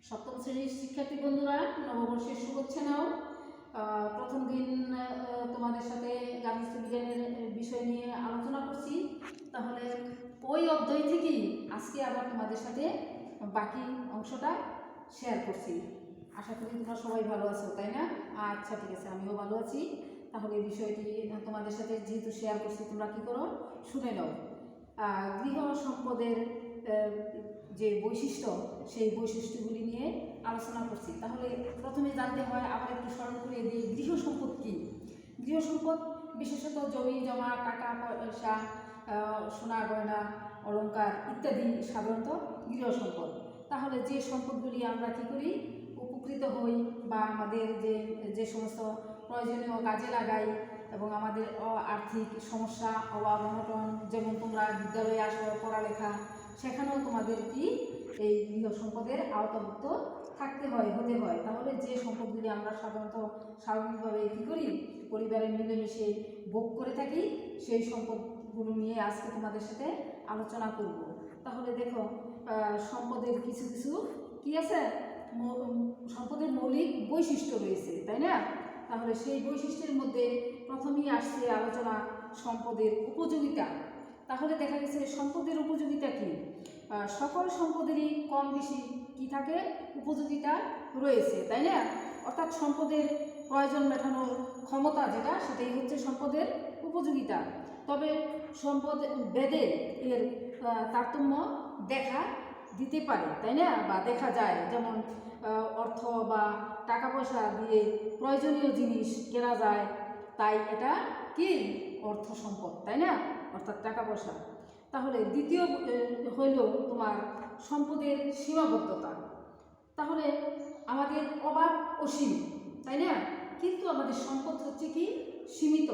সপ্তম শ্রেণীর শিক্ষার্থী বন্ধুরা, নববর্ষের শুভেচ্ছা নাও। প্রথম দিন তোমাদের সাথে গার্হস্থ্য বিজ্ঞানের বিষয় নিয়ে আলোচনা করছি। তাহলে ওই অধ্যায় থেকেই আজকে আবার তোমাদের সাথে বাকি অংশটা শেয়ার করছি। আশা করি তোমরা সবাই ভালো আছো, তাই না? আচ্ছা, ঠিক আছে, আমিও ভালো আছি। তাহলে এই বিষয়টি তোমাদের সাথে যেহেতু শেয়ার করছি, তোমরা কী করো, শুনে নাও। গৃহ সম্পদের যে বৈশিষ্ট্য, সেই বৈশিষ্ট্যগুলি নিয়ে আলোচনা করছি। তাহলে প্রথমে জানতে হয়, আবার একটু স্মরণ করে দিই, গৃহ সম্পদ কী। গৃহ সম্পদ বিশেষত জমি জমা, টাকা পয়সা, সোনা গয়না, অলংকার ইত্যাদি সাধারণত গৃহ সম্পদ। তাহলে যে সম্পদগুলি আমরা কী করি, উপকৃত হই বা আমাদের যে সমস্ত প্রয়োজনীয় কাজে লাগাই এবং আমাদের আর্থিক সমস্যা, অভাব অনটন, যেমন তোমরা বিদ্যালয়ে আসো পড়ালেখা, সেখানেও তোমাদের কি এই গৃহ সম্পদের আওতাভুক্ত থাকতে হয়, হতে হয়। তাহলে যে সম্পদগুলি আমরা সাধারণত স্বাভাবিকভাবে কী করি, পরিবারে মিলেমিশে ভোগ করে থাকি, সেই সম্পদগুলো নিয়ে আজকে তোমাদের সাথে আলোচনা করব। তাহলে দেখো, সম্পদের কিছু কিছু কি আছে, সম্পদের মৌলিক বৈশিষ্ট্য রয়েছে, তাই না? তাহলে সেই বৈশিষ্ট্যের মধ্যে প্রথমেই আসছে আলোচনা সম্পদের উপযোগিতা। তাহলে দেখা গেছে সম্পদের উপযোগিতা কি, সকল সম্পদেরই কম বেশি কি থাকে, উপযোগিতা রয়েছে, তাই না? অর্থাৎ সম্পদের প্রয়োজন মেটানোর ক্ষমতা যেটা, সেটাই হচ্ছে সম্পদের উপযোগিতা। তবে সম্পদ ভেদে এর তারতম্য দেখা দিতে পারে, তাই না? বা দেখা যায়, যেমন অর্থ বা টাকা পয়সা দিয়ে প্রয়োজনীয় জিনিস কেনা যায়, তাই এটা কি অর্থ সম্পদ, তাই না? অর্থাৎ টাকা পয়সা। তাহলে দ্বিতীয় হইল তোমার সম্পদের সীমাবদ্ধতা। তাহলে আমাদের অভাব অসীম, তাই না? কিন্তু আমাদের সম্পদ হচ্ছে কি সীমিত।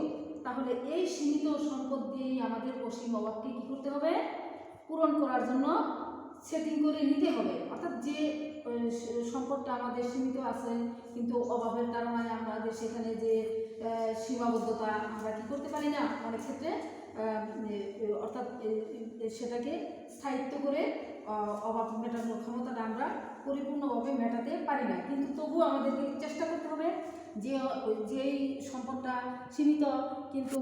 তাহলে এই সীমিত সম্পদ দিয়েই আমাদের অসীম অভাবকে কী করতে হবে, পূরণ করার জন্য সেটিং করে নিতে হবে। অর্থাৎ যে সম্পদটা আমাদের সীমিত আছে, কিন্তু অভাবের কারণে আমাদের সেখানে যে সীমাবদ্ধতা, আমরা কী করতে পারি না অনেক ক্ষেত্রে, অর্থাৎ সেটাকে স্থায়িত্ব করে অভাব মেটানোর ক্ষমতাটা আমরা পরিপূর্ণভাবে মেটাতে পারি না। কিন্তু তবুও আমাদেরকে চেষ্টা করতে হবে যে যেই সম্পদটা সীমিত কিন্তু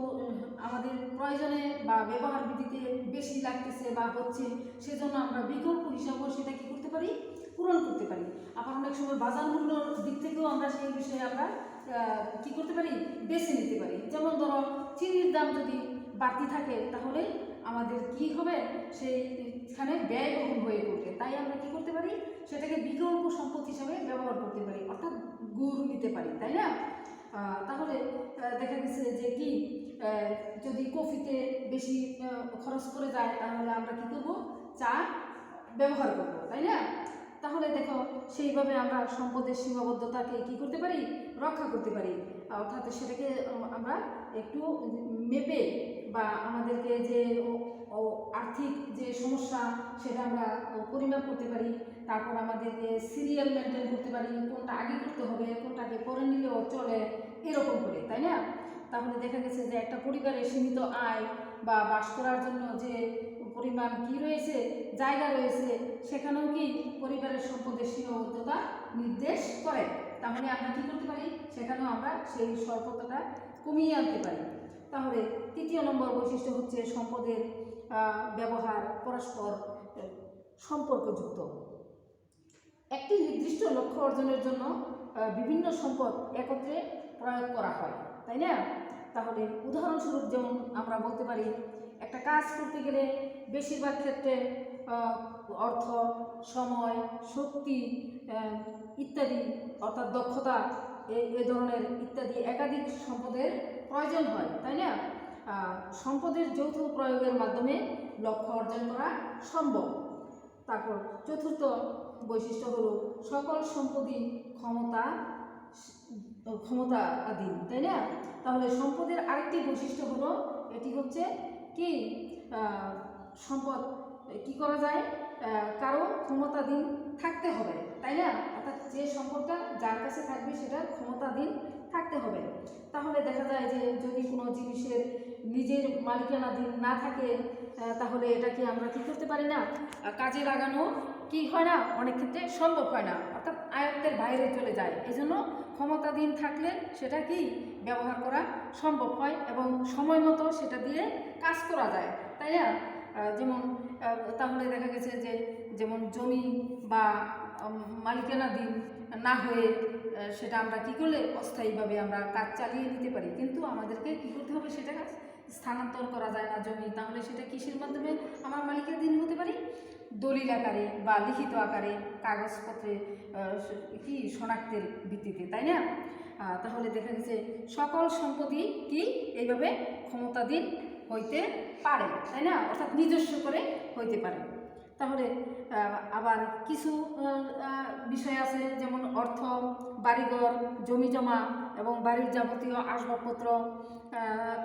আমাদের প্রয়োজনে বা ব্যবহার বিধিতে বেশি লাগতেছে বা হচ্ছে, সেজন্য আমরা বিকল্প হিসাবেও সেটা কী করতে পারি, পূরণ করতে পারি। আবার অনেক সময় বাজার মূল্যর দিক থেকেও আমরা সেই বিষয়ে আমরা কী করতে পারি, বেছে নিতে পারি। যেমন ধরো, চিনির দাম যদি বাড়তি থাকে, তাহলে আমাদের কি হবে, সেইখানে ব্যয়বহুল হয়ে পড়বে। তাই আমরা কি করতে পারি, সেটাকে বিকল্প সম্পদ হিসাবে ব্যবহার করতে পারি, অর্থাৎ গুড় নিতে পারি, তাই না? তাহলে দেখা গেছে যে কি, যদি কফিতে বেশি খরচ করে যায়, তাহলে আমরা কি করব, চা ব্যবহার করব, তাই না? তাহলে দেখো, সেইভাবে আমরা সম্পদের সীমাবদ্ধতাকে কি করতে পারি, রক্ষা করতে পারি। অর্থাৎ সেটাকে আমরা একটু মেপে বা আমাদেরকে যে আর্থিক যে সমস্যা, সেটা আমরা পরিমাপ করতে পারি। তারপর আমাদেরকে সিরিয়াল মেনটেন করতে পারি, কোনটা আগে করতে হবে, কোনটাকে পরে নিলেও চলে, এরকম করে, তাই না? তাহলে দেখা গেছে যে একটা পরিবারের সীমিত আয় বা বাস করার জন্য যে পরিমাণ কি রয়েছে, জায়গা রয়েছে, সেখানেও কি পরিবারের সম্পদের সীমাবদ্ধতা নির্দেশ করে। তাহলে আমরা কী করতে পারি, সেখানেও আমরা সেই স্বল্পতাটা কমিয়ে আনতে পারি। তাহলে তৃতীয় নম্বর বৈশিষ্ট্য হচ্ছে সম্পদের ব্যবহার পরস্পর সম্পর্কযুক্ত। একটি নির্দিষ্ট লক্ষ্য অর্জনের জন্য বিভিন্ন সম্পদ একত্রে প্রয়োগ করা হয়, তাই না? তাহলে উদাহরণস্বরূপ যেমন আমরা বলতে পারি, একটা কাজ করতে গেলে বেশিরভাগ ক্ষেত্রে অর্থ, সময়, শক্তি ইত্যাদি, অর্থাৎ দক্ষতা, এই ধরনের ইত্যাদি একাধিক সম্পদের প্রয়োজন হয়, তাই না? সম্পদের যৌথ প্রয়োগের মাধ্যমে লক্ষ্য অর্জন করা সম্ভব। তারপর চতুর্থ বৈশিষ্ট্য হলো সকল সম্পদই ক্ষমতাধীন, তাই না? তাহলে সম্পদের আরেকটি বৈশিষ্ট্য হলো, এটি হচ্ছে কি, সম্পদ কি করা যায়, কারো ক্ষমতাধীন থাকতে হবে, তাই না? অর্থাৎ যে সম্পদটা যার কাছে থাকবে সেটা ক্ষমতাধীন থাকতে হবে। তাহলে দেখা যায় যে যদি কোনো জিনিসের নিজের মালিকানাধীন না থাকে, তাহলে এটাকে আমরা কী করতে পারি না, কাজে লাগানো কি হয় না, অনেক ক্ষেত্রে সম্ভব হয় না, অর্থাৎ আয়ত্তের বাইরে চলে যায়। এজন্য ক্ষমতাধীন থাকলে সেটা কি ব্যবহার করা সম্ভব হয় এবং সময় মতো সেটা দিয়ে কাজ করা যায়, তাই না? যেমন তাহলে দেখা গেছে যে যেমন জমি বা মালিকানাধীন না হয়ে সেটা আমরা কী করলে অস্থায়ীভাবে আমরা কাজ চালিয়ে নিতে পারি, কিন্তু আমাদেরকে কী করতে হবে, সেটা স্থানান্তর করা যায় না জমি, তাহলে সেটা কিসের মাধ্যমে আমার মালিকানাধীন হতে পারি? দলিল আকারে বা লিখিত আকারে কাগজপত্রে কি শনাক্তের ভিত্তিতে, তাই না? তাহলে দেখা গেছে সকল সম্পত্তি কি এইভাবে ক্ষমতাধীন হইতে পারে, তাই না? অর্থাৎ নিজস্ব করে হইতে পারে। তাহলে আবার কিছু বিষয় আছে, যেমন অর্থ, বাড়িঘর, জমি জমা এবং বাড়ির যাবতীয় আসবাবপত্র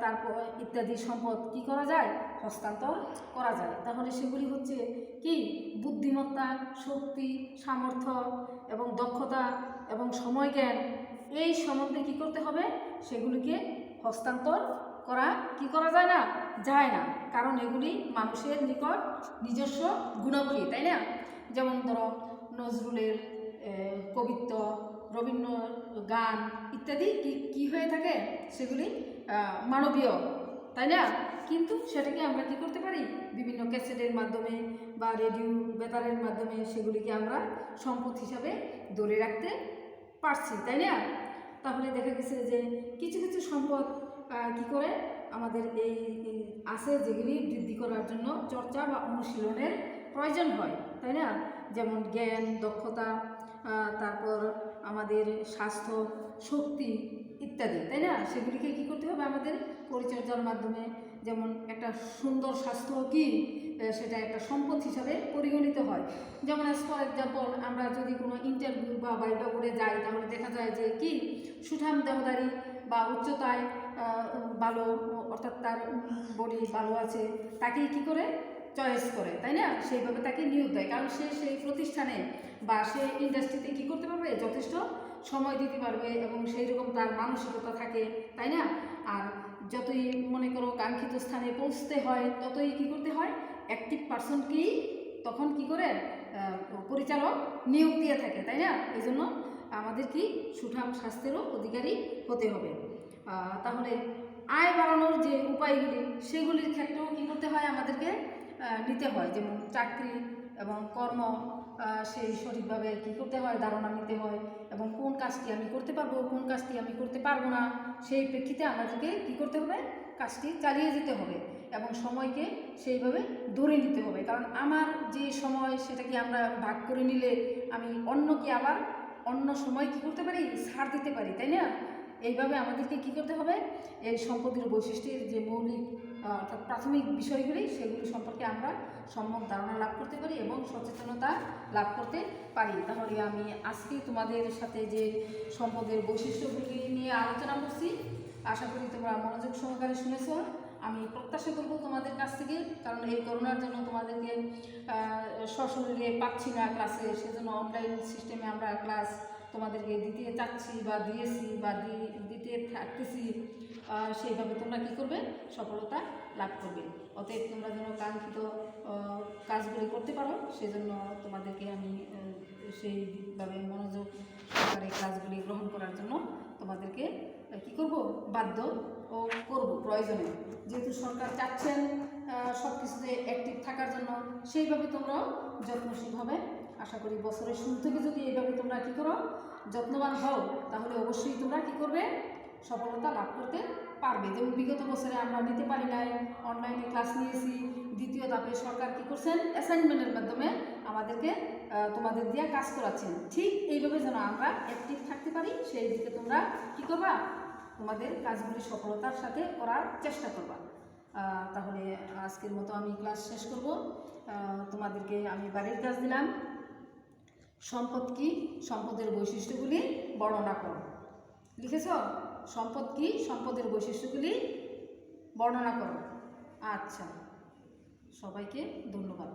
তারপর ইত্যাদি সম্পদ কি করা যায়? হস্তান্তর করা যায়। তাহলে সেগুলি হচ্ছে কি বুদ্ধিমত্তা, শক্তি, সামর্থ্য এবং দক্ষতা এবং সময় জ্ঞান, এই সম্বন্ধে কী করতে হবে? সেগুলিকে হস্তান্তর করা কি করা যায় না? যায় না, কারণ এগুলি মানুষের নিকট নিজস্ব গুণাবলী, তাই না? যেমন ধরো নজরুলের কবিত্ব, রবীন্দ্র গান ইত্যাদি কি হয়ে থাকে? সেগুলি মানবীয়, তাই না? কিন্তু সেটাকে আমরা কি করতে পারি? বিভিন্ন ক্যাসেটের মাধ্যমে বা রেডিও বেতারের মাধ্যমে সেগুলিকে আমরা সম্পদ হিসাবে ধরে রাখতে পারছি, তাই না? তাহলে দেখা গেছে যে কিছু কিছু সম্পদ কি করে আমাদের এই আছে, যেগুলি বৃদ্ধি করার জন্য চর্চা বা অনুশীলনের প্রয়োজন হয়, তাই না? যেমন জ্ঞান, দক্ষতা, তারপর আমাদের স্বাস্থ্য, শক্তি ইত্যাদি, তাই না? সেগুলিকে কী করতে হবে? আমাদের পরিচর্যার মাধ্যমে, যেমন একটা সুন্দর স্বাস্থ্য কি সেটা একটা সম্পদ হিসাবে পরিগণিত হয়। যেমন ফর এক্সাম্পল, আমরা যদি কোনো ইন্টারভিউ বা ভাইভা করে যাই, তাহলে দেখা যায় যে কি সুঠাম দেহধারী বা উচ্চতায় ভালো, অর্থাৎ তার বডি ভালো আছে, তাকেই কি করে চয়েস করে, তাই না? সেইভাবে তাকে নিয়োগ দেয়, কারণ সে সেই প্রতিষ্ঠানে বা সে ইন্ডাস্ট্রিতে কী করতে পারবে? যথেষ্ট সময় দিতে পারবে এবং সেই রকম তার মানসিকতা থাকে, তাই না? আর যতই মনে করো কাঙ্ক্ষিত স্থানে পৌঁছতে হয়, ততই কী করতে হয়? অ্যাক্টিভ পার্সনকেই তখন কি করে পরিচালক নিয়োগ দিয়ে থাকে, তাই না? এই জন্য আমাদের কি সুঠাম স্বাস্থ্যেরও অধিকারী হতে হবে। তাহলে আয় বাড়ানোর যে উপায়গুলি, সেগুলির ক্ষেত্রেও কী করতে হয়? আমাদেরকে নিতে হয়, যেমন চাকরি এবং কর্ম, সেই সঠিকভাবে কী করতে হয়? ধারণা নিতে হয়, এবং কোন কাজটি আমি করতে পারবো, কোন কাজটি আমি করতে পারবো না, সেই প্রেক্ষিতে আমাদেরকে কী করতে হবে? কাজটি চালিয়ে যেতে হবে এবং সময়কে সেইভাবে ধরে নিতে হবে, কারণ আমার যে সময় সেটাকে আমরা ভাগ করে নিলে আমি অন্যকে আবার অন্য সময় কী করতে পারি? ছাড় দিতে পারি, তাই না? এইভাবে আমাদেরকে কী করতে হবে? এই সম্পদের বৈশিষ্ট্যের যে মৌলিক অর্থাৎ প্রাথমিক বিষয়গুলি, সেগুলি সম্পর্কে আমরা সম্যক ধারণা লাভ করতে পারি এবং সচেতনতা লাভ করতে পারি। তাহলে আমি আজকে তোমাদের সাথে যে সম্পদের বৈশিষ্ট্যগুলি নিয়ে আলোচনা করছি, আশা করি তোমরা মনোযোগ সহকারে শুনেছ। আমি প্রত্যাশা করব তোমাদের কাছ থেকে, কারণ এই করোনার জন্য তোমাদেরকে সশরীরে পাচ্ছি না ক্লাসে, সেজন্য অনলাইন সিস্টেমে আমরা ক্লাস তোমাদেরকে দিতে চাচ্ছি বা দিয়েছি বা দিতে থাকতেছি। সেইভাবে তোমরা কী করবে? সফলতা লাভ করবে। অতএব তোমরা যেন কাঙ্ক্ষিত কাজগুলি করতে পারো, সেজন্য তোমাদেরকে আমি সেইভাবে মনোযোগ সহকারে কাজগুলি গ্রহণ করার জন্য তোমাদেরকে কী করব? বাধ্য ও করব প্রয়োজনে, যেহেতু সরকার চাচ্ছেন সব কিছুতে অ্যাক্টিভ থাকার জন্য, সেইভাবে তোমরাও যত্নশীল হবে। আশা করি বছরের শুরু থেকে যদি এইভাবে তোমরা কী করো? যত্নবান হও, তাহলে অবশ্যই তোমরা কী করবে? সফলতা লাভ করতে পারবে। যেমন বিগত বছরে আমরা নিতে পারি নাই, অনলাইনে ক্লাস নিয়েছি, দ্বিতীয় ধাপে সরকার কী করছেন? অ্যাসাইনমেন্টের মাধ্যমে আমাদেরকে তোমাদের দিয়ে কাজ করাচ্ছেন। ঠিক এইভাবে যেন আমরা অ্যাক্টিভ থাকতে পারি, সেই দিকে তোমরা কী করবা? তোমাদের কাজগুলি সফলতার সাথে করার চেষ্টা করবা। তাহলে আজকের মতো আমি ক্লাস শেষ করব। তোমাদেরকে আমি বাড়ির কাজ দিলাম, সম্পদ কি? সম্পদের বৈশিষ্ট্যগুলি বর্ণনা করো। লিখেছ? সম্পদ কি? সম্পদের বৈশিষ্ট্যগুলি বর্ণনা করো। আচ্ছা, সবাইকে ধন্যবাদ।